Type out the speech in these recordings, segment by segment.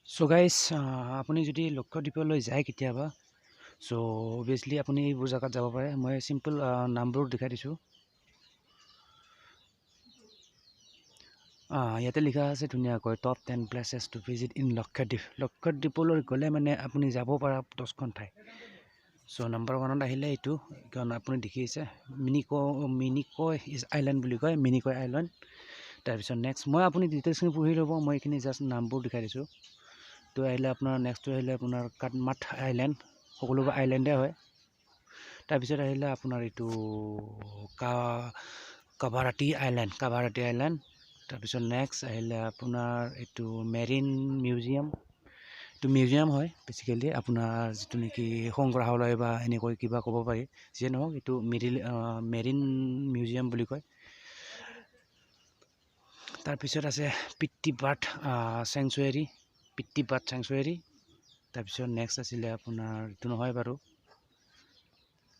So guys আপুনি যদি লক্ষদ্বীপলৈ যায় কেতিয়াবা সো অবভিয়াছলি আপুনি এইবোৰ জেগাত যাব পাৰে। মই চিম্পল নামবোৰ দেখাই দিছোঁ। ইয়াতে লিখা আছে ধুনীয়াকৈ top 10 places to visit in Lakshadweep. লক্ষদ্বীপলৈ গ'লে মানে আপুনি যাব পৰা 10খন ঠাই। সো নাম্বাৰ 1ত আহিলে এইটো, কাৰণ আপুনি দেখিছে মিনিকয় আইলেণ্ড বুলি কয়, মিনিকয় আইলেণ্ড। তাৰপিছত নেক্সট মই আপুনি ডিটেইলছখিনি পঢ়ি ল'ব, মই এইখিনি জাষ্ট নামবোৰ দেখাই দিছোঁ। তো আহিলে আপোনাৰ নেক্সটটো আহিলে আপোনাৰ কাটমাট আইলেণ্ড, সকলোবোৰ আইলেণ্ডে হয়। তাৰপিছত আহিলে আপোনাৰ এইটো কাভাৰাটি আইলেণ্ড। তাৰপিছত নেক্সট আহিলে আপোনাৰ এইটো মেৰিন মিউজিয়াম। এইটো মিউজিয়াম হয় বেচিকেলি, আপোনাৰ যিটো নেকি সংগ্ৰহালয় বা এনেকৈ কিবা ক'ব পাৰি, যিয়ে নহওক এইটো মেৰিন মিউজিয়াম বুলি কয়। তাৰপিছত আছে পিতৃপাট চেংচুৱেৰী। তাৰপিছত নেক্সট আছিলে আপোনাৰ এইটো নহয় বাৰু,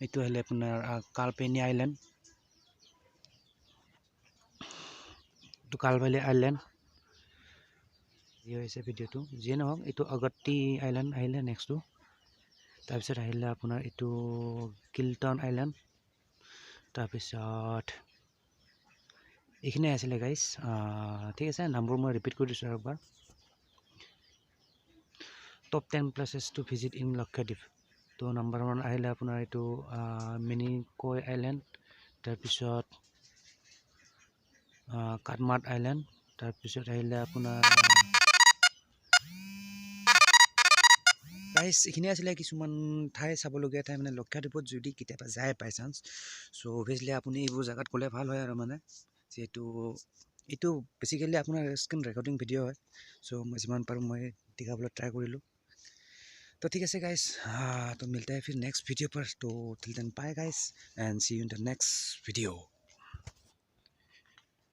এইটো আহিলে আপোনাৰ কালপেনি আইলেণ্ড, এইটো কালভেলি আইলেণ্ড। যি হৈছে ভিডিঅ'টো, যিয়ে নহওক এইটো অগত্তি আইলেণ্ড আহিলে নেক্সটটো। তাৰপিছত আহিলে আপোনাৰ এইটো কিল্টন আইলেণ্ড। তাৰপিছত এইখিনিয়ে আছিলে গাইজ। ঠিক আছে, নামবোৰ মই ৰিপিট কৰি দিছোঁ আৰু একবাৰ। Top 10 places to visit in Lakshadweep. তো নাম্বাৰ 1 আহিলে আপোনাৰ এইটো মিনিকয় আইলেণ্ড। তাৰপিছত কাটমাট আইলেণ্ড। তাৰপিছত আহিলে আপোনাৰ গাইজ এইখিনিয়ে আছিলে কিছুমান ঠাই চাবলগীয়া ঠাই, মানে লক্ষদ্বীপত যদি কেতিয়াবা যায় বাই চান্স। চ' অভিয়াছলি আপুনি এইবোৰ জেগাত গ'লে ভাল হয় আৰু, মানে যিহেতু এইটো বেচিকেলি আপোনাৰ স্ক্ৰীন ৰেকৰ্ডিং ভিডিঅ' হয়। চ' মই যিমান পাৰোঁ মই দেখাবলৈ ট্ৰাই কৰিলোঁ। तो ठीक है गाइस, तो मिलते हैं फिर नेक्स्ट वीडियो पर। तो till then bye guys and see you in the next video.